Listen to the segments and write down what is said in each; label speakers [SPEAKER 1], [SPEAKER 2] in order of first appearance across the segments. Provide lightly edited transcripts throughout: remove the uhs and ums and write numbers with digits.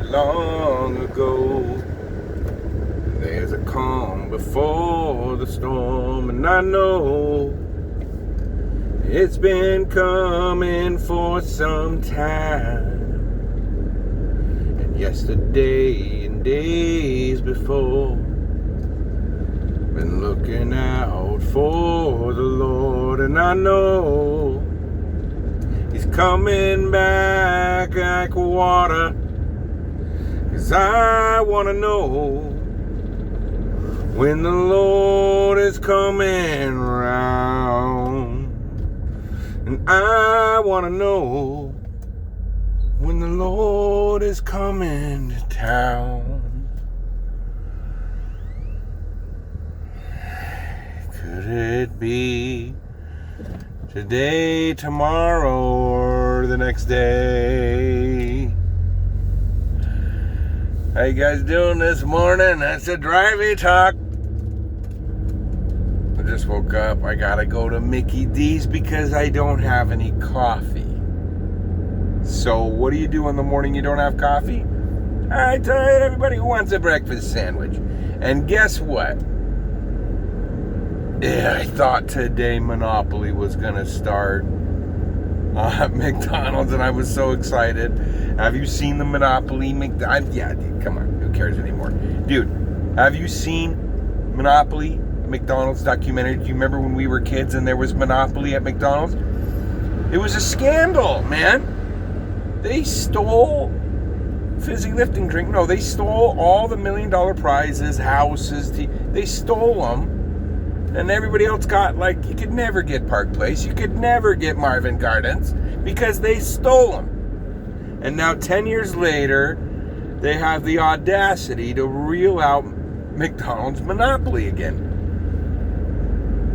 [SPEAKER 1] long ago. There's a calm before the storm, and I know it's been coming for some time. And yesterday and days before, been looking out for the Lord, and I know He's coming back like water. 'Cause I want to know when the Lord is coming round. And I want to know when the Lord is coming to town. Could it be today, tomorrow, or the next day? How you guys doing this morning? That's a drivey talk. I just woke up. I gotta go to Mickey D's because I don't have any coffee. So what do you do in the morning you don't have coffee? I tell you, everybody who wants a breakfast sandwich. And guess what? Yeah, I thought today Monopoly was gonna start at McDonald's, and I was so excited. Have you seen the Monopoly McDonald's? Yeah, dude, come on, who cares anymore? Dude, have you seen Monopoly McDonald's documentary? Do you remember when we were kids and there was Monopoly at McDonald's? It was a scandal, man. They stole fizzy lifting drink. No, they stole all the $1 million prizes, houses. They stole them. And everybody else got, like, you could never get Park Place. You could never get Marvin Gardens because they stole them. And now 10 years later, they have the audacity to reel out McDonald's Monopoly again.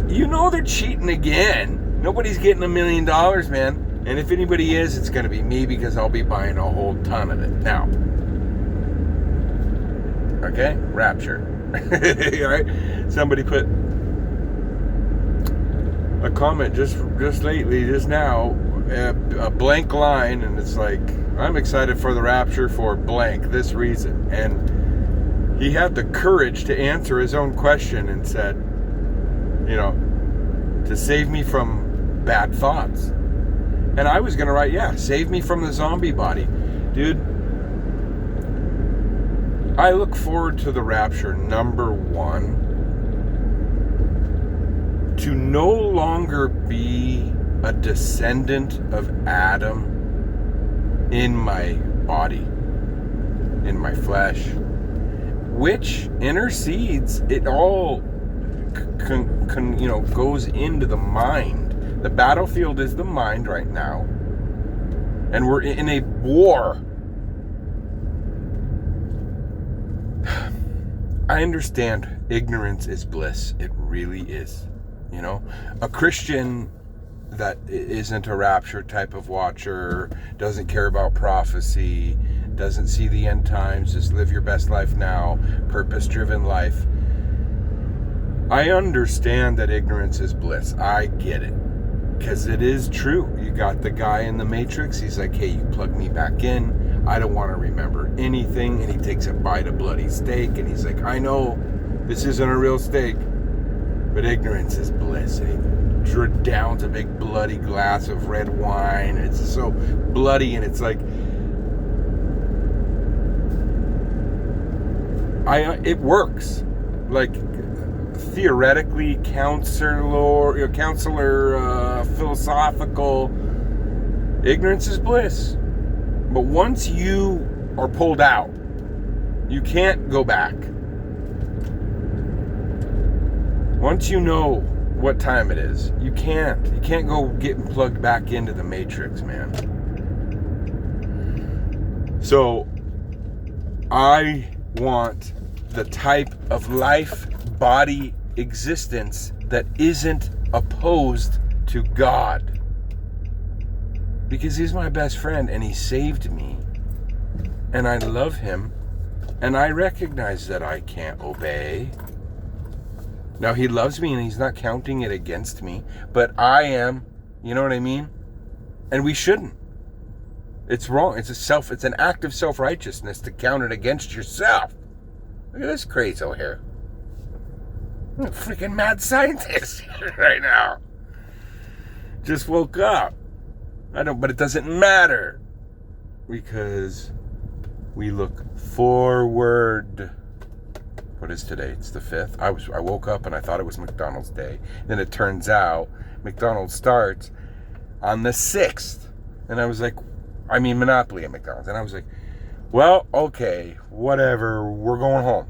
[SPEAKER 1] You know they're cheating again. Nobody's getting $1 million, man. And if anybody is, it's going to be me because I'll be buying a whole ton of it. Now, okay, Rapture. All right, somebody put a comment just lately, just now, a blank line, and it's like, I'm excited for the rapture for blank, this reason. And he had the courage to answer his own question and said, you know, to save me from bad thoughts. And I was going to write, yeah, save me from the zombie body. Dude, I look forward to the rapture, number one, to no longer be a descendant of Adam in my body, in my flesh, which intercedes. It all goes into the mind. The battlefield is the mind right now, and we're in a war. I understand ignorance is bliss. It really is. You know, a Christian that isn't a rapture type of watcher, doesn't care about prophecy, doesn't see the end times, just live your best life now, purpose-driven life. I understand that ignorance is bliss. I get it. Because it is true. You got the guy in the Matrix. He's like, hey, you plug me back in. I don't want to remember anything. And he takes a bite of bloody steak. And he's like, I know this isn't a real steak. But ignorance is bliss. And he downs a big bloody glass of red wine. And it's so bloody. And it's like, it works. Like, theoretically, counselor, philosophical, ignorance is bliss. But once you are pulled out, you can't go back. Once you know what time it is, you can't go getting plugged back into the Matrix, man. So I want the type of life, body, existence that isn't opposed to God, because He's my best friend and He saved me and I love Him and I recognize that I can't obey. Now He loves me and He's not counting it against me, but I am, you know what I mean? And we shouldn't. It's wrong. It's an act of self-righteousness to count it against yourself. Look at this crazy here. I'm a freaking mad scientist right now. Just woke up. But it doesn't matter. Because we look forward. What is today? It's the 5th. I woke up and I thought it was McDonald's Day. Then it turns out McDonald's starts on the 6th. And I was like, Monopoly at McDonald's. And I was like, well, okay, whatever. We're going home.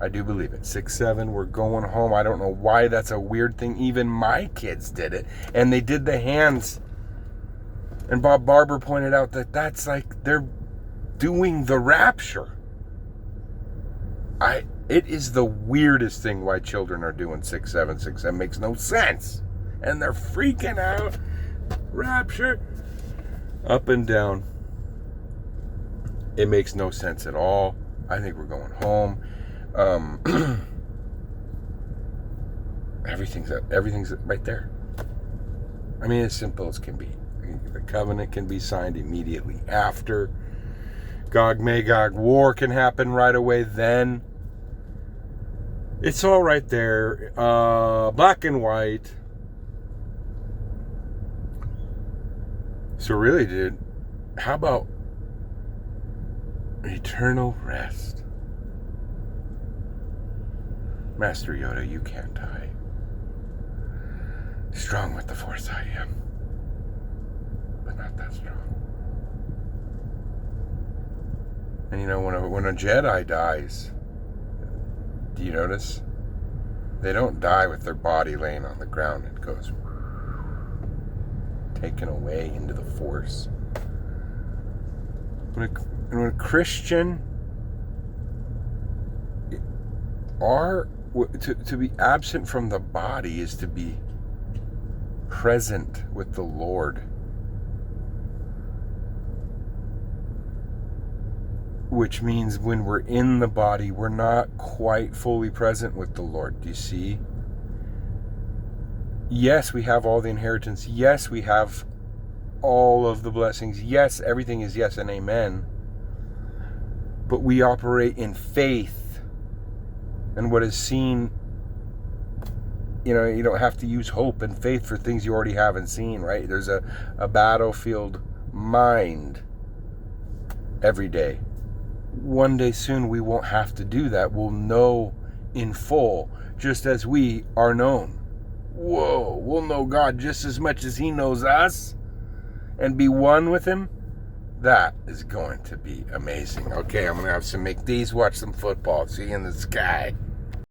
[SPEAKER 1] I do believe it. 6-7, we're going home. I don't know why that's a weird thing. Even my kids did it. And they did the hands. And Bob Barber pointed out that that's like they're doing the rapture. It is the weirdest thing why children are doing 6-7, 6-7. Makes no sense. And they're freaking out. Rapture. Up and down. It makes no sense at all. I think we're going home. Everything's right there. As simple as can be. The covenant can be signed immediately after. Gog-Magog war can happen right away then. It's all right there. Black and white. So really, dude, how about eternal rest? Master Yoda, you can't die. Strong with the Force I am, but not that strong. And when a Jedi dies, do you notice? They don't die with their body laying on the ground. It goes taken away into the Force. When a Christian to be absent from the body is to be present with the Lord. Which means when we're in the body, we're not quite fully present with the Lord. Do you see? Yes, we have all the inheritance. Yes, we have all of the blessings. Yes, everything is yes and amen. But we operate in faith. And what is seen, you don't have to use hope and faith for things you already haven't seen, right? There's a battlefield mind every day. One day soon we won't have to do that. We'll know in full, just as we are known. Whoa, we'll know God just as much as He knows us and be one with Him. That is going to be amazing. Okay, I'm going to have some McD's, watch some football. See you in the sky.